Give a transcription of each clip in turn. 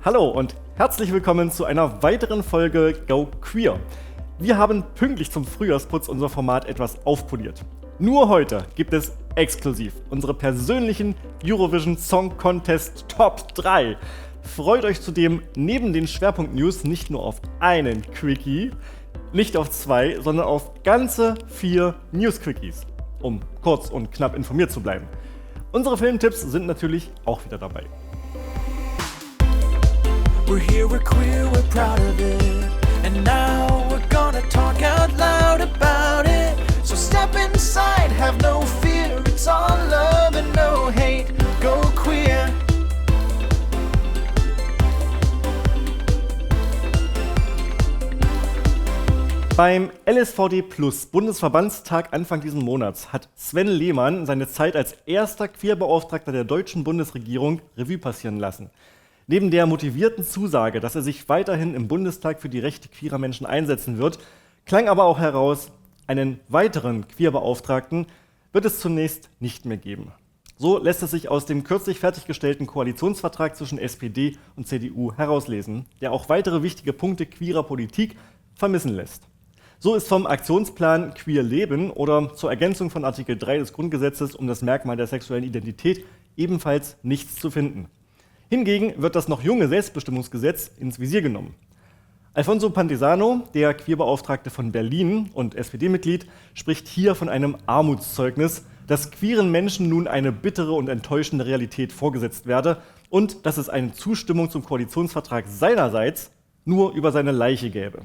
Hallo und herzlich willkommen zu einer weiteren Folge Go Queer. Wir haben pünktlich zum Frühjahrsputz unser Format etwas aufpoliert. Nur heute gibt es exklusiv unsere persönlichen Eurovision Song Contest Top 3. Freut euch zudem neben den Schwerpunkt-News nicht nur auf einen Quickie, nicht auf 2, sondern auf ganze 4 News-Quickies, um kurz und knapp informiert zu bleiben. Unsere Filmtipps sind natürlich auch wieder dabei. We're here, we're queer, we're proud of it. And now we're gonna talk out loud about it. So step inside, have no fear. It's all love and no hate. Go queer. Beim LSVD Plus Bundesverbandstag Anfang diesen Monats hat Sven Lehmann seine Zeit als erster Queerbeauftragter der deutschen Bundesregierung Revue passieren lassen. Neben der motivierten Zusage, dass er sich weiterhin im Bundestag für die Rechte queerer Menschen einsetzen wird, klang aber auch heraus, einen weiteren Queerbeauftragten wird es zunächst nicht mehr geben. So lässt es sich aus dem kürzlich fertiggestellten Koalitionsvertrag zwischen SPD und CDU herauslesen, der auch weitere wichtige Punkte queerer Politik vermissen lässt. So ist vom Aktionsplan Queer Leben oder zur Ergänzung von Artikel 3 des Grundgesetzes um das Merkmal der sexuellen Identität ebenfalls nichts zu finden. Hingegen wird das noch junge Selbstbestimmungsgesetz ins Visier genommen. Alfonso Pantesano, der Queerbeauftragte von Berlin und SPD-Mitglied, spricht hier von einem Armutszeugnis, dass queeren Menschen nun eine bittere und enttäuschende Realität vorgesetzt werde und dass es eine Zustimmung zum Koalitionsvertrag seinerseits nur über seine Leiche gäbe.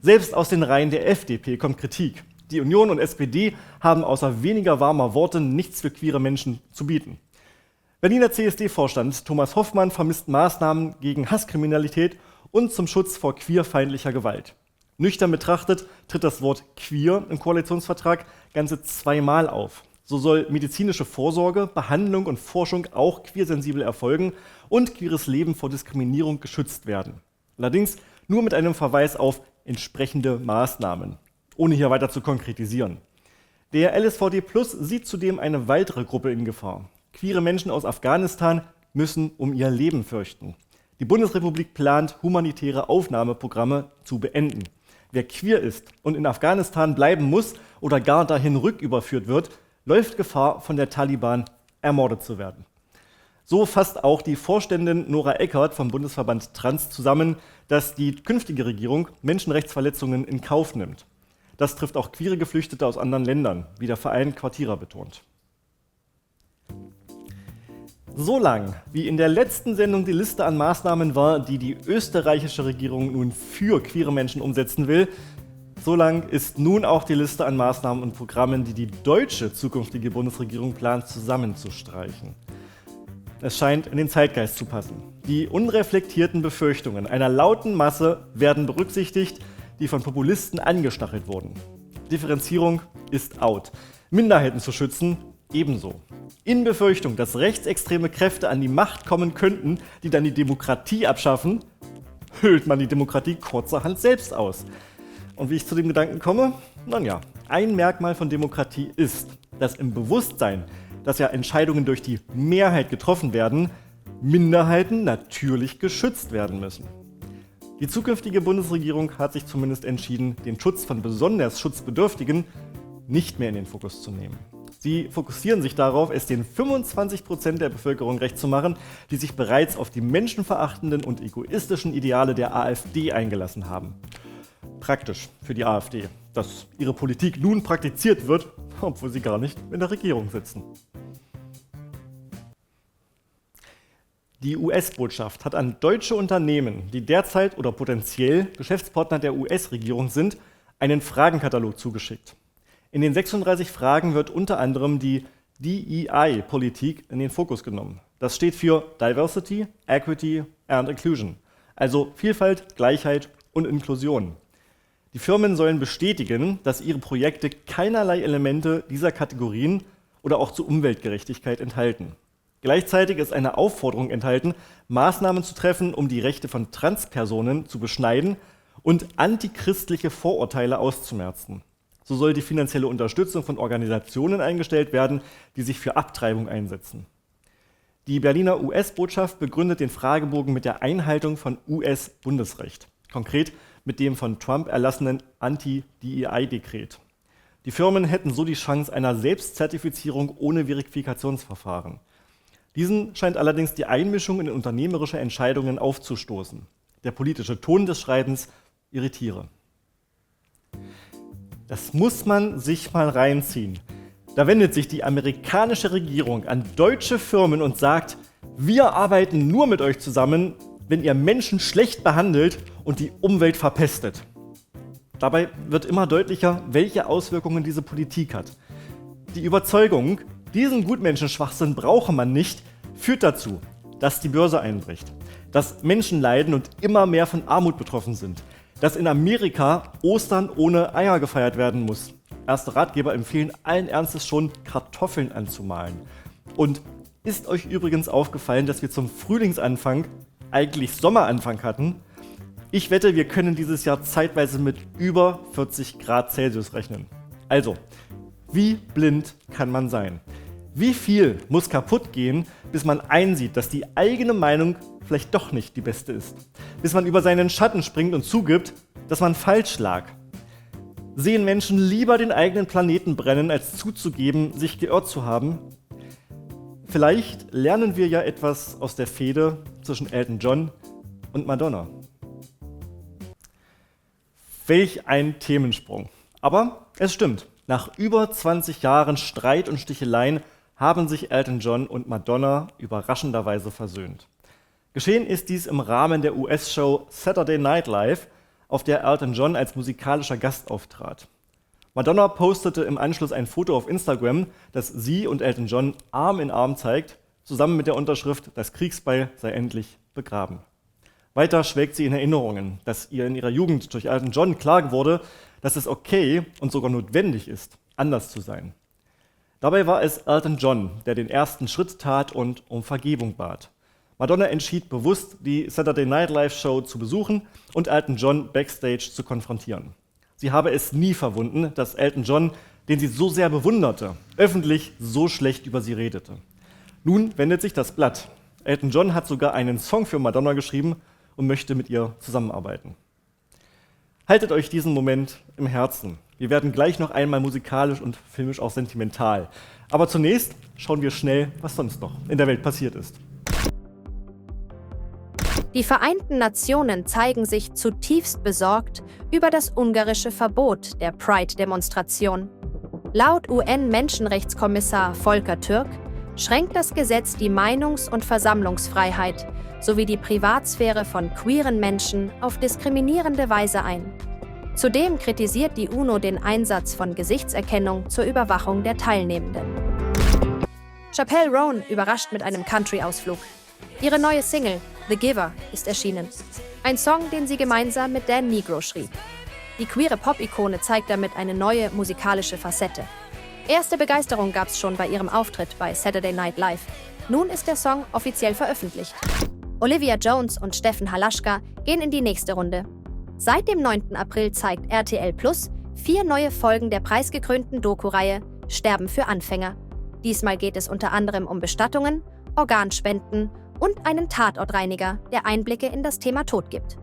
Selbst aus den Reihen der FDP kommt Kritik. Die Union und SPD haben außer weniger warmer Worte nichts für queere Menschen zu bieten. Berliner CSD-Vorstand Thomas Hoffmann vermisst Maßnahmen gegen Hasskriminalität und zum Schutz vor queerfeindlicher Gewalt. Nüchtern betrachtet tritt das Wort queer im Koalitionsvertrag ganze 2-mal auf. So soll medizinische Vorsorge, Behandlung und Forschung auch queersensibel erfolgen und queeres Leben vor Diskriminierung geschützt werden. Allerdings nur mit einem Verweis auf entsprechende Maßnahmen, ohne hier weiter zu konkretisieren. Der LSVD Plus sieht zudem eine weitere Gruppe in Gefahr. Queere Menschen aus Afghanistan müssen um ihr Leben fürchten. Die Bundesrepublik plant, humanitäre Aufnahmeprogramme zu beenden. Wer queer ist und in Afghanistan bleiben muss oder gar dahin rücküberführt wird, läuft Gefahr, von der Taliban ermordet zu werden. So fasst auch die Vorständin Nora Eckert vom Bundesverband Trans zusammen, dass die künftige Regierung Menschenrechtsverletzungen in Kauf nimmt. Das trifft auch queere Geflüchtete aus anderen Ländern, wie der Verein Quartierer betont. So lang, wie in der letzten Sendung die Liste an Maßnahmen war, die die österreichische Regierung nun für queere Menschen umsetzen will, so lang ist nun auch die Liste an Maßnahmen und Programmen, die die deutsche zukünftige Bundesregierung plant, zusammenzustreichen. Es scheint in den Zeitgeist zu passen. Die unreflektierten Befürchtungen einer lauten Masse werden berücksichtigt, die von Populisten angestachelt wurden. Differenzierung ist out. Minderheiten zu schützen, ebenso. In Befürchtung, dass rechtsextreme Kräfte an die Macht kommen könnten, die dann die Demokratie abschaffen, hüllt man die Demokratie kurzerhand selbst aus. Und wie ich zu dem Gedanken komme? Nun ja, ein Merkmal von Demokratie ist, dass im Bewusstsein, dass ja Entscheidungen durch die Mehrheit getroffen werden, Minderheiten natürlich geschützt werden müssen. Die zukünftige Bundesregierung hat sich zumindest entschieden, den Schutz von besonders Schutzbedürftigen nicht mehr in den Fokus zu nehmen. Sie fokussieren sich darauf, es den 25% der Bevölkerung recht zu machen, die sich bereits auf die menschenverachtenden und egoistischen Ideale der AfD eingelassen haben. Praktisch für die AfD, dass ihre Politik nun praktiziert wird, obwohl sie gar nicht in der Regierung sitzen. Die US-Botschaft hat an deutsche Unternehmen, die derzeit oder potenziell Geschäftspartner der US-Regierung sind, einen Fragenkatalog zugeschickt. In den 36 Fragen wird unter anderem die DEI-Politik in den Fokus genommen. Das steht für Diversity, Equity and Inclusion, also Vielfalt, Gleichheit und Inklusion. Die Firmen sollen bestätigen, dass ihre Projekte keinerlei Elemente dieser Kategorien oder auch zur Umweltgerechtigkeit enthalten. Gleichzeitig ist eine Aufforderung enthalten, Maßnahmen zu treffen, um die Rechte von Transpersonen zu beschneiden und antichristliche Vorurteile auszumerzen. So soll die finanzielle Unterstützung von Organisationen eingestellt werden, die sich für Abtreibung einsetzen. Die Berliner US-Botschaft begründet den Fragebogen mit der Einhaltung von US-Bundesrecht, konkret mit dem von Trump erlassenen Anti-DEI-Dekret. Die Firmen hätten so die Chance einer Selbstzertifizierung ohne Verifikationsverfahren. Diesen scheint allerdings die Einmischung in unternehmerische Entscheidungen aufzustoßen. Der politische Ton des Schreibens irritiere. Das muss man sich mal reinziehen. Da wendet sich die amerikanische Regierung an deutsche Firmen und sagt, wir arbeiten nur mit euch zusammen, wenn ihr Menschen schlecht behandelt und die Umwelt verpestet. Dabei wird immer deutlicher, welche Auswirkungen diese Politik hat. Die Überzeugung, diesen Gutmenschenschwachsinn brauche man nicht, führt dazu, dass die Börse einbricht, dass Menschen leiden und immer mehr von Armut betroffen sind, dass in Amerika Ostern ohne Eier gefeiert werden muss. Erste Ratgeber empfehlen allen Ernstes schon, Kartoffeln anzumalen. Und ist euch übrigens aufgefallen, dass wir zum Frühlingsanfang eigentlich Sommeranfang hatten? Ich wette, wir können dieses Jahr zeitweise mit über 40 Grad Celsius rechnen. Also, wie blind kann man sein? Wie viel muss kaputt gehen, bis man einsieht, dass die eigene Meinung vielleicht doch nicht die beste ist? Bis man über seinen Schatten springt und zugibt, dass man falsch lag? Sehen Menschen lieber den eigenen Planeten brennen, als zuzugeben, sich geirrt zu haben? Vielleicht lernen wir ja etwas aus der Fehde zwischen Elton John und Madonna. Welch ein Themensprung. Aber es stimmt, nach über 20 Jahren Streit und Sticheleien haben sich Elton John und Madonna überraschenderweise versöhnt. Geschehen ist dies im Rahmen der US-Show Saturday Night Live, auf der Elton John als musikalischer Gast auftrat. Madonna postete im Anschluss ein Foto auf Instagram, das sie und Elton John Arm in Arm zeigt, zusammen mit der Unterschrift, das Kriegsbeil sei endlich begraben. Weiter schwelgt sie in Erinnerungen, dass ihr in ihrer Jugend durch Elton John klar wurde, dass es okay und sogar notwendig ist, anders zu sein. Dabei war es Elton John, der den ersten Schritt tat und um Vergebung bat. Madonna entschied bewusst, die Saturday Night Live Show zu besuchen und Elton John backstage zu konfrontieren. Sie habe es nie verwunden, dass Elton John, den sie so sehr bewunderte, öffentlich so schlecht über sie redete. Nun wendet sich das Blatt. Elton John hat sogar einen Song für Madonna geschrieben und möchte mit ihr zusammenarbeiten. Haltet euch diesen Moment im Herzen. Wir werden gleich noch einmal musikalisch und filmisch auch sentimental. Aber zunächst schauen wir schnell, was sonst noch in der Welt passiert ist. Die Vereinten Nationen zeigen sich zutiefst besorgt über das ungarische Verbot der Pride-Demonstration. Laut UN-Menschenrechtskommissar Volker Türk schränkt das Gesetz die Meinungs- und Versammlungsfreiheit sowie die Privatsphäre von queeren Menschen auf diskriminierende Weise ein. Zudem kritisiert die UNO den Einsatz von Gesichtserkennung zur Überwachung der Teilnehmenden. Chappelle Roan überrascht mit einem Country-Ausflug. Ihre neue Single The Giver ist erschienen. Ein Song, den sie gemeinsam mit Dan Nigro schrieb. Die queere Pop-Ikone zeigt damit eine neue musikalische Facette. Erste Begeisterung gab es schon bei ihrem Auftritt bei Saturday Night Live. Nun ist der Song offiziell veröffentlicht. Olivia Jones und Steffen Halaschka gehen in die nächste Runde. Seit dem 9. April zeigt RTL Plus 4 neue Folgen der preisgekrönten Doku-Reihe Sterben für Anfänger. Diesmal geht es unter anderem um Bestattungen, Organspenden und einen Tatortreiniger, der Einblicke in das Thema Tod gibt.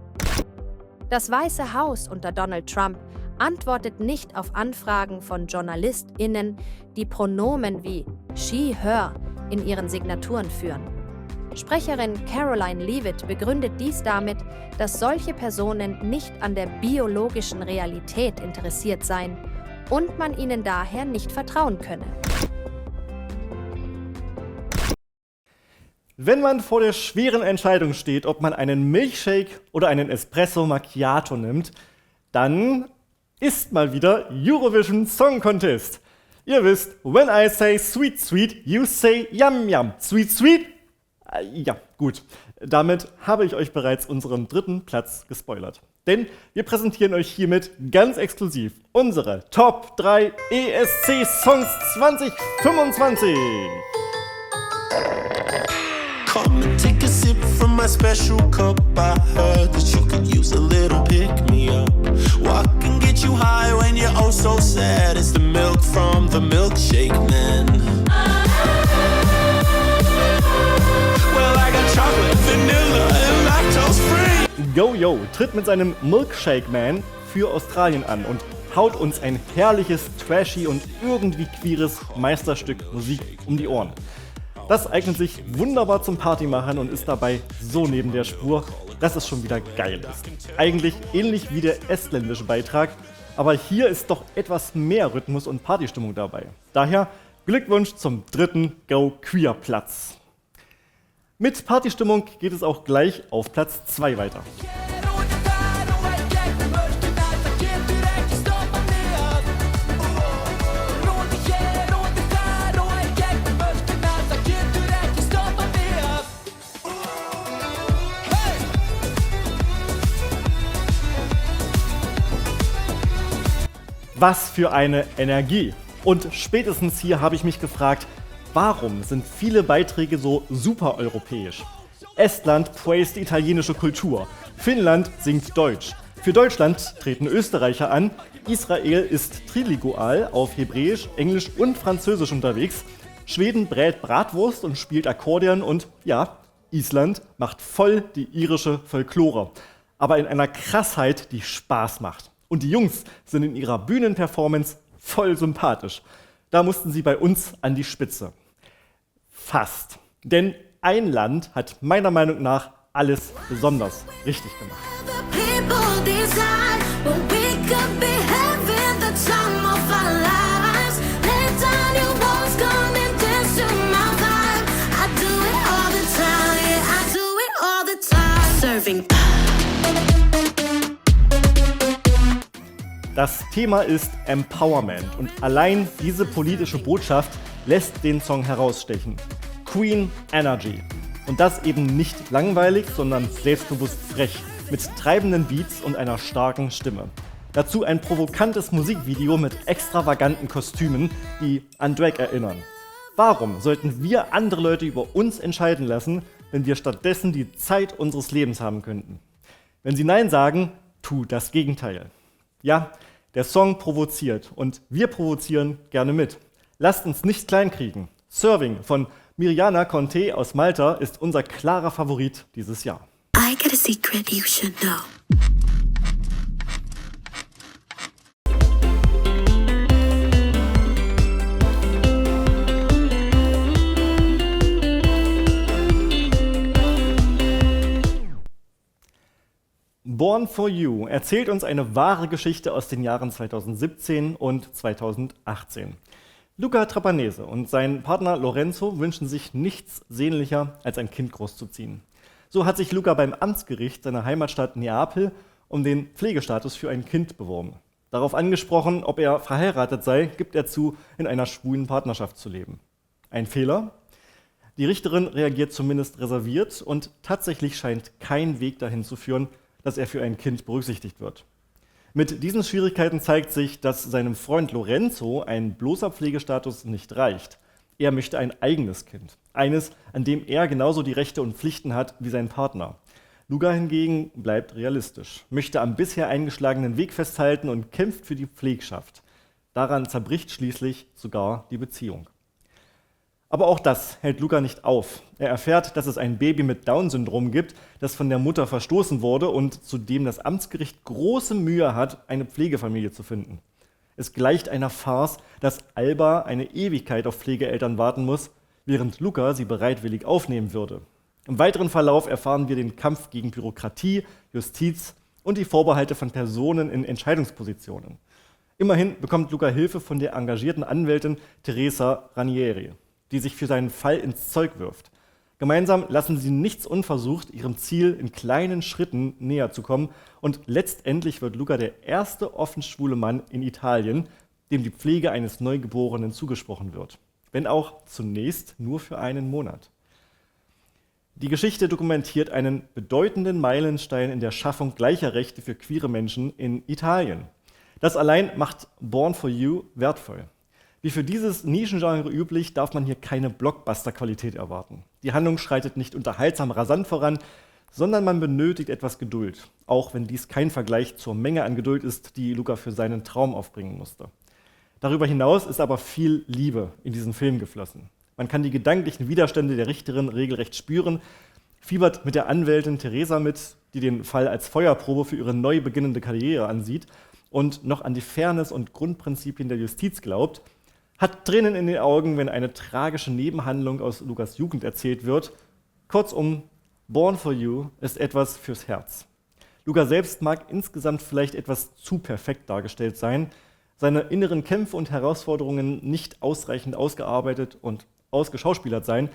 Das Weiße Haus unter Donald Trump antwortet nicht auf Anfragen von JournalistInnen, die Pronomen wie she, her in ihren Signaturen führen. Sprecherin Caroline Leavitt begründet dies damit, dass solche Personen nicht an der biologischen Realität interessiert seien und man ihnen daher nicht vertrauen könne. Wenn man vor der schweren Entscheidung steht, ob man einen Milchshake oder einen Espresso Macchiato nimmt, dann ist mal wieder Eurovision Song Contest. Ihr wisst, when I say sweet, sweet, you say yum, yum. Sweet, sweet? Ja, gut. Damit habe ich euch bereits unseren 3. Platz gespoilert. Denn wir präsentieren euch hiermit ganz exklusiv unsere Top 3 ESC-Songs 2025. Come and take a sip from my special cup. I heard that you could use a little pick-me-up. What can get you high when you're oh so sad? It's the milk from the milkshake man. Go Yo tritt mit seinem Milkshake Man für Australien an und haut uns ein herrliches, trashy und irgendwie queeres Meisterstück Musik um die Ohren. Das eignet sich wunderbar zum Partymachen und ist dabei so neben der Spur, dass es schon wieder geil ist. Eigentlich ähnlich wie der estländische Beitrag, aber hier ist doch etwas mehr Rhythmus und Partystimmung dabei. Daher Glückwunsch zum 3. Go Queer Platz. Mit Partystimmung geht es auch gleich auf Platz 2 weiter. Was für eine Energie! Und spätestens hier habe ich mich gefragt, warum sind viele Beiträge so super europäisch? Estland praist die italienische Kultur, Finnland singt Deutsch, für Deutschland treten Österreicher an, Israel ist trilingual auf Hebräisch, Englisch und Französisch unterwegs, Schweden brät Bratwurst und spielt Akkordeon und ja, Island macht voll die irische Folklore, aber in einer Krassheit, die Spaß macht. Und die Jungs sind in ihrer Bühnenperformance voll sympathisch. Da mussten sie bei uns an die Spitze. Fast. Denn ein Land hat meiner Meinung nach alles besonders richtig gemacht. Das Thema ist Empowerment und allein diese politische Botschaft lässt den Song herausstechen. Queen Energy. Und das eben nicht langweilig, sondern selbstbewusst frech, mit treibenden Beats und einer starken Stimme. Dazu ein provokantes Musikvideo mit extravaganten Kostümen, die an Drag erinnern. Warum sollten wir andere Leute über uns entscheiden lassen, wenn wir stattdessen die Zeit unseres Lebens haben könnten? Wenn sie Nein sagen, tu das Gegenteil. Ja, der Song provoziert und wir provozieren gerne mit. Lasst uns nicht kleinkriegen. Serving von Mirjana Conte aus Malta ist unser klarer Favorit dieses Jahr. I got a secret you should know. Born for You erzählt uns eine wahre Geschichte aus den Jahren 2017 und 2018. Luca Trapanese und sein Partner Lorenzo wünschen sich nichts sehnlicher, als ein Kind großzuziehen. So hat sich Luca beim Amtsgericht seiner Heimatstadt Neapel um den Pflegestatus für ein Kind beworben. Darauf angesprochen, ob er verheiratet sei, gibt er zu, in einer schwulen Partnerschaft zu leben. Ein Fehler? Die Richterin reagiert zumindest reserviert und tatsächlich scheint kein Weg dahin zu führen, dass er für ein Kind berücksichtigt wird. Mit diesen Schwierigkeiten zeigt sich, dass seinem Freund Lorenzo ein bloßer Pflegestatus nicht reicht. Er möchte ein eigenes Kind. Eines, an dem er genauso die Rechte und Pflichten hat wie sein Partner. Luca hingegen bleibt realistisch, möchte am bisher eingeschlagenen Weg festhalten und kämpft für die Pflegschaft. Daran zerbricht schließlich sogar die Beziehung. Aber auch das hält Luca nicht auf. Er erfährt, dass es ein Baby mit Down-Syndrom gibt, das von der Mutter verstoßen wurde und zu dem das Amtsgericht große Mühe hat, eine Pflegefamilie zu finden. Es gleicht einer Farce, dass Alba eine Ewigkeit auf Pflegeeltern warten muss, während Luca sie bereitwillig aufnehmen würde. Im weiteren Verlauf erfahren wir den Kampf gegen Bürokratie, Justiz und die Vorbehalte von Personen in Entscheidungspositionen. Immerhin bekommt Luca Hilfe von der engagierten Anwältin Teresa Ranieri, die sich für seinen Fall ins Zeug wirft. Gemeinsam lassen sie nichts unversucht, ihrem Ziel in kleinen Schritten näher zu kommen und letztendlich wird Luca der erste offen schwule Mann in Italien, dem die Pflege eines Neugeborenen zugesprochen wird. Wenn auch zunächst nur für einen Monat. Die Geschichte dokumentiert einen bedeutenden Meilenstein in der Schaffung gleicher Rechte für queere Menschen in Italien. Das allein macht Born for You wertvoll. Wie für dieses Nischengenre üblich, darf man hier keine Blockbuster-Qualität erwarten. Die Handlung schreitet nicht unterhaltsam rasant voran, sondern man benötigt etwas Geduld, auch wenn dies kein Vergleich zur Menge an Geduld ist, die Luca für seinen Traum aufbringen musste. Darüber hinaus ist aber viel Liebe in diesen Film geflossen. Man kann die gedanklichen Widerstände der Richterin regelrecht spüren, fiebert mit der Anwältin Teresa mit, die den Fall als Feuerprobe für ihre neu beginnende Karriere ansieht und noch an die Fairness und Grundprinzipien der Justiz glaubt, hat Tränen in den Augen, wenn eine tragische Nebenhandlung aus Lukas Jugend erzählt wird. Kurzum, Born for You ist etwas fürs Herz. Luca selbst mag insgesamt vielleicht etwas zu perfekt dargestellt sein, seine inneren Kämpfe und Herausforderungen nicht ausreichend ausgearbeitet und ausgeschauspielert sein,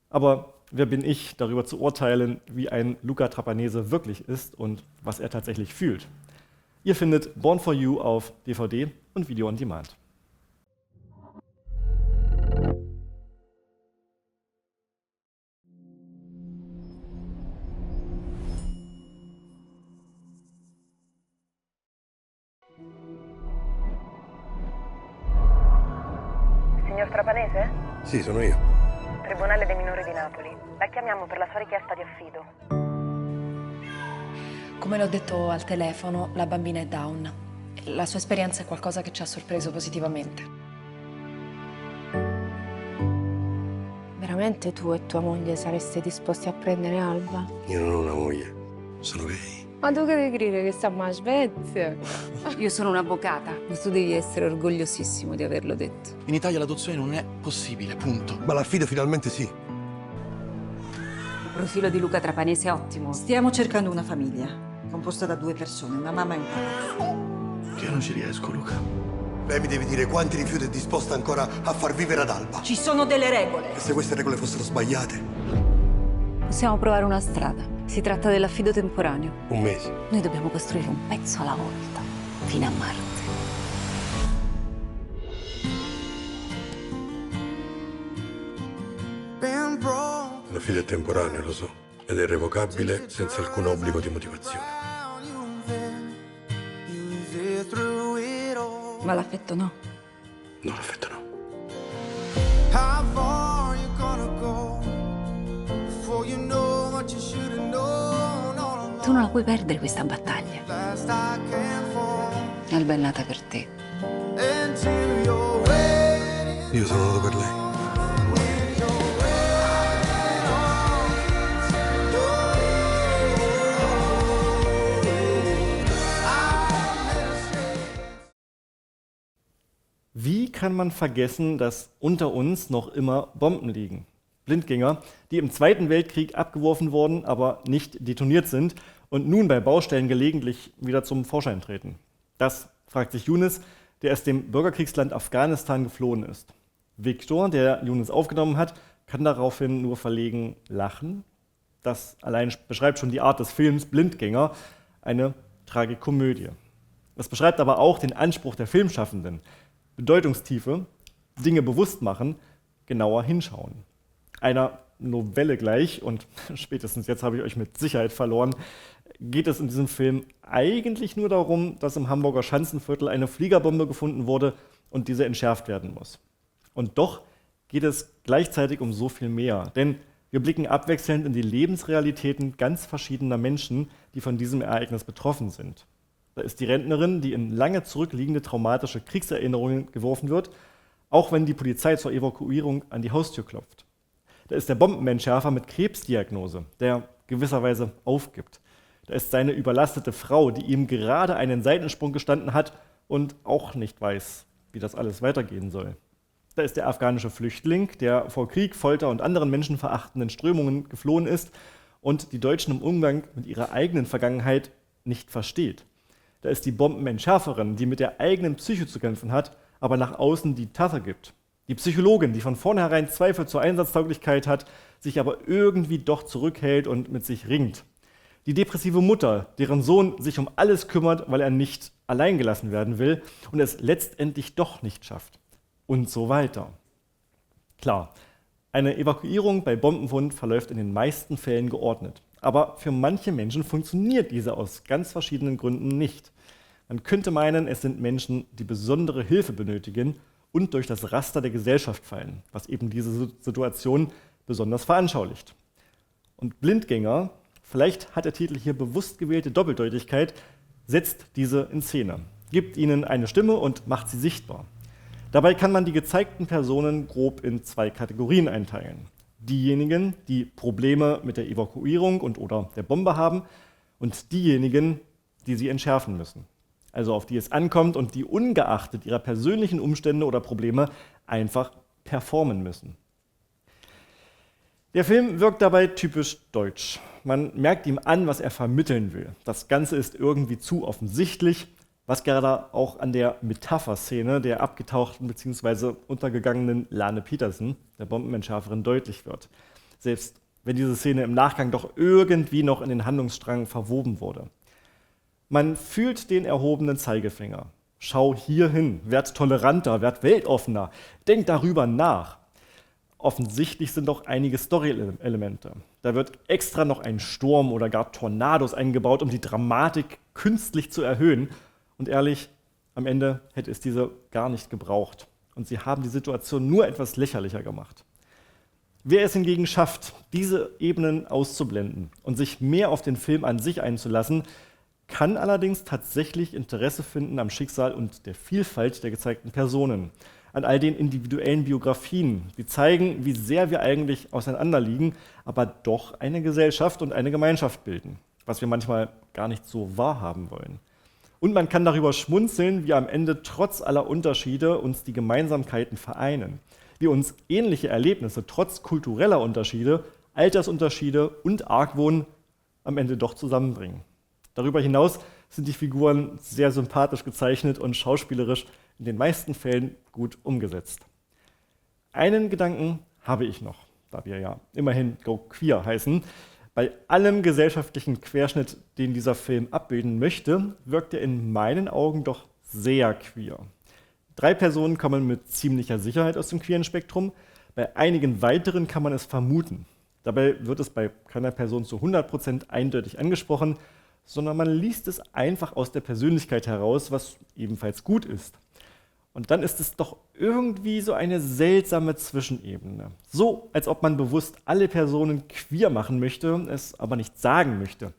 aber wer bin ich, darüber zu urteilen, wie ein Luca Trapanese wirklich ist und was er tatsächlich fühlt? Ihr findet Born for You auf DVD und Video on Demand. Signor Trapanese? Sì, sono io. Tribunale dei minori di Napoli. La chiamiamo per la sua richiesta di affido. Come l'ho detto al telefono, la bambina è down. La sua esperienza è qualcosa che ci ha sorpreso positivamente. Veramente tu e tua moglie sareste disposti a prendere Alba? Io non ho una moglie, sono gay. Ma tu che devi credere che stiamo a Svezia? Io sono un'avvocata, ma tu devi essere orgogliosissimo di averlo detto. In Italia l'adozione non è possibile, punto. Ma l'affido finalmente sì. Il profilo di Luca Trapanese è ottimo. Stiamo cercando una famiglia, composta da 2 persone, una mamma e un papà. Io non ci riesco, Luca. Lei mi deve dire quanti rifiuti è disposta ancora a far vivere ad Alba. Ci sono delle regole. E se queste regole fossero sbagliate? Possiamo provare una strada. Si tratta dell'affido temporaneo. 1 mese. Noi dobbiamo costruire un pezzo alla volta, fino a Marte. L'affido è temporaneo, lo so, ed è irrevocabile senza alcun obbligo di motivazione. Ma l'affetto no. No, l'affetto no. How far you gonna go before you know what you should have known all along? Tu non la puoi perdere questa battaglia. Last I can fall Alba è nata per te. into your wedding. Io sono nato per lei. Wie kann man vergessen, dass unter uns noch immer Bomben liegen? Blindgänger, die im Zweiten Weltkrieg abgeworfen wurden, aber nicht detoniert sind und nun bei Baustellen gelegentlich wieder zum Vorschein treten. Das fragt sich Yunus, der aus dem Bürgerkriegsland Afghanistan geflohen ist. Viktor, der Yunus aufgenommen hat, kann daraufhin nur verlegen lachen. Das allein beschreibt schon die Art des Films Blindgänger, eine Tragikomödie. Es beschreibt aber auch den Anspruch der Filmschaffenden. Bedeutungstiefe, Dinge bewusst machen, genauer hinschauen. Einer Novelle gleich, und spätestens jetzt habe ich euch mit Sicherheit verloren, geht es in diesem Film eigentlich nur darum, dass im Hamburger Schanzenviertel eine Fliegerbombe gefunden wurde und diese entschärft werden muss. Und doch geht es gleichzeitig um so viel mehr, denn wir blicken abwechselnd in die Lebensrealitäten ganz verschiedener Menschen, die von diesem Ereignis betroffen sind. Da ist die Rentnerin, die in lange zurückliegende traumatische Kriegserinnerungen geworfen wird, auch wenn die Polizei zur Evakuierung an die Haustür klopft. Da ist der Bombenentschärfer mit Krebsdiagnose, der gewisserweise aufgibt. Da ist seine überlastete Frau, die ihm gerade einen Seitensprung gestanden hat und auch nicht weiß, wie das alles weitergehen soll. Da ist der afghanische Flüchtling, der vor Krieg, Folter und anderen menschenverachtenden Strömungen geflohen ist und die Deutschen im Umgang mit ihrer eigenen Vergangenheit nicht versteht. Da ist die Bombenentschärferin, die mit der eigenen Psyche zu kämpfen hat, aber nach außen die Tafel gibt. Die Psychologin, die von vornherein Zweifel zur Einsatztauglichkeit hat, sich aber irgendwie doch zurückhält und mit sich ringt. Die depressive Mutter, deren Sohn sich um alles kümmert, weil er nicht allein gelassen werden will und es letztendlich doch nicht schafft. Und so weiter. Klar, eine Evakuierung bei Bombenfund verläuft in den meisten Fällen geordnet. Aber für manche Menschen funktioniert diese aus ganz verschiedenen Gründen nicht. Man könnte meinen, es sind Menschen, die besondere Hilfe benötigen und durch das Raster der Gesellschaft fallen, was eben diese Situation besonders veranschaulicht. Und Blindgänger, vielleicht hat der Titel hier bewusst gewählte Doppeldeutigkeit, setzt diese in Szene, gibt ihnen eine Stimme und macht sie sichtbar. Dabei kann man die gezeigten Personen grob in 2 Kategorien einteilen. Diejenigen, die Probleme mit der Evakuierung und/oder der Bombe haben und diejenigen, die sie entschärfen müssen. Also auf die es ankommt und die ungeachtet ihrer persönlichen Umstände oder Probleme einfach performen müssen. Der Film wirkt dabei typisch deutsch. Man merkt ihm an, was er vermitteln will. Das Ganze ist irgendwie zu offensichtlich, was gerade auch an der Metapherszene der abgetauchten bzw. untergegangenen Lane Peterson, der Bombenentschärferin, deutlich wird. Selbst wenn diese Szene im Nachgang doch irgendwie noch in den Handlungsstrang verwoben wurde. Man fühlt den erhobenen Zeigefinger. Schau hier hin, werd toleranter, werd weltoffener, denk darüber nach. Offensichtlich sind auch einige Story-Elemente. Da wird extra noch ein Sturm oder gar Tornados eingebaut, um die Dramatik künstlich zu erhöhen. Und ehrlich, am Ende hätte es diese gar nicht gebraucht. Und sie haben die Situation nur etwas lächerlicher gemacht. Wer es hingegen schafft, diese Ebenen auszublenden und sich mehr auf den Film an sich einzulassen, kann allerdings tatsächlich Interesse finden am Schicksal und der Vielfalt der gezeigten Personen, an all den individuellen Biografien, die zeigen, wie sehr wir eigentlich auseinanderliegen, aber doch eine Gesellschaft und eine Gemeinschaft bilden, was wir manchmal gar nicht so wahrhaben wollen. Und man kann darüber schmunzeln, wie am Ende trotz aller Unterschiede uns die Gemeinsamkeiten vereinen, wie uns ähnliche Erlebnisse trotz kultureller Unterschiede, Altersunterschiede und Argwohn am Ende doch zusammenbringen. Darüber hinaus sind die Figuren sehr sympathisch gezeichnet und schauspielerisch in den meisten Fällen gut umgesetzt. Einen Gedanken habe ich noch, da wir ja immerhin Go Queer heißen. Bei allem gesellschaftlichen Querschnitt, den dieser Film abbilden möchte, wirkt er in meinen Augen doch sehr queer. 3 Personen kommen mit ziemlicher Sicherheit aus dem queeren Spektrum, bei einigen weiteren kann man es vermuten. Dabei wird es bei keiner Person zu 100% eindeutig angesprochen, sondern man liest es einfach aus der Persönlichkeit heraus, was ebenfalls gut ist. Und dann ist es doch irgendwie so eine seltsame Zwischenebene. So, als ob man bewusst alle Personen queer machen möchte, es aber nicht sagen möchte.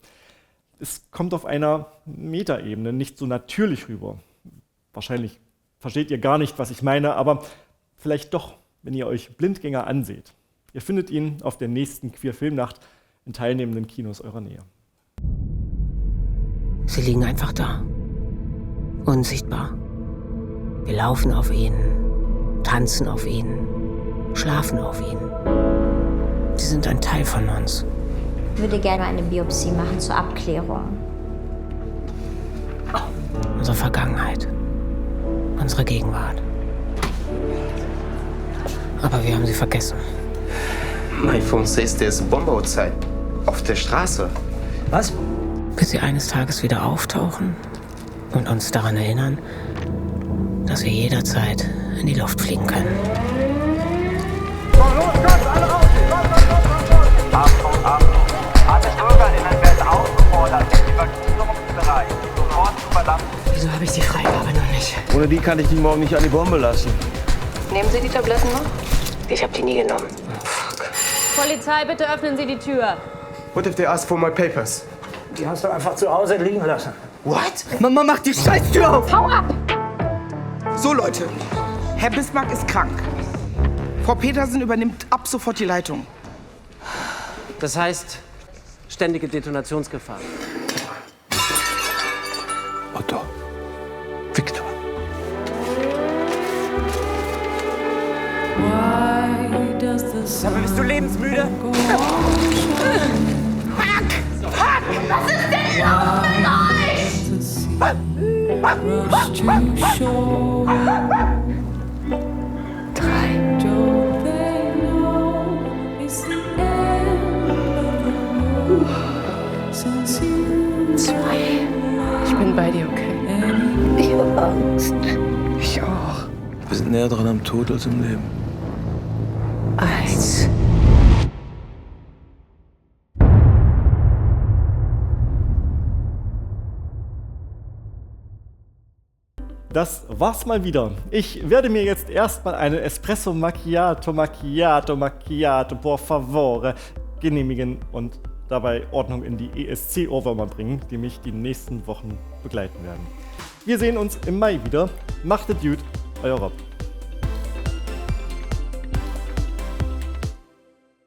Es kommt auf einer Metaebene nicht so natürlich rüber. Wahrscheinlich versteht ihr gar nicht, was ich meine, aber vielleicht doch, wenn ihr euch Blindgänger anseht. Ihr findet ihn auf der nächsten Queer-Filmnacht in teilnehmenden Kinos eurer Nähe. Sie liegen einfach da. Unsichtbar. Wir laufen auf ihnen, tanzen auf ihnen, schlafen auf ihnen. Sie sind ein Teil von uns. Ich würde gerne eine Biopsie machen zur Abklärung. Unsere Vergangenheit. Unsere Gegenwart. Aber wir haben sie vergessen. Mein Phone says there's a bomb outside. Auf der Straße. Was? Bis sie eines Tages wieder auftauchen und uns daran erinnern, dass wir jederzeit in die Luft fliegen können. Achtung, Achtung! Alle BürgerInnen werden aufgefordert, den Evakuierungsbereich sofort zu verlassen. Wieso habe ich die Freigabe noch nicht? Ohne die kann ich die morgen nicht an die Bombe lassen. Nehmen Sie die Tabletten noch? Ich habe die nie genommen. Polizei, bitte öffnen Sie die Tür. What if they ask for my papers? Die hast du einfach zu Hause liegen lassen. What? Mama, mach die Scheißtür auf! Hau ab! So, Leute. Herr Bismarck ist krank. Frau Petersen übernimmt ab sofort die Leitung. Das heißt, ständige Detonationsgefahr. Otto. Victor. Aber bist du lebensmüde? Fuck! Fuck! Was ist denn los mit Ich bin bei dir, okay? Ich habe Angst. Ich auch. Wir sind näher dran am Tod als im Leben. 1. Das war's mal wieder. Ich werde mir jetzt erstmal einen Espresso Macchiato, por favore genehmigen und dabei Ordnung in die ESC-Ohrwürmer bringen, die mich die nächsten Wochen begleiten werden. Wir sehen uns im Mai wieder. Macht es gut, euer Rob.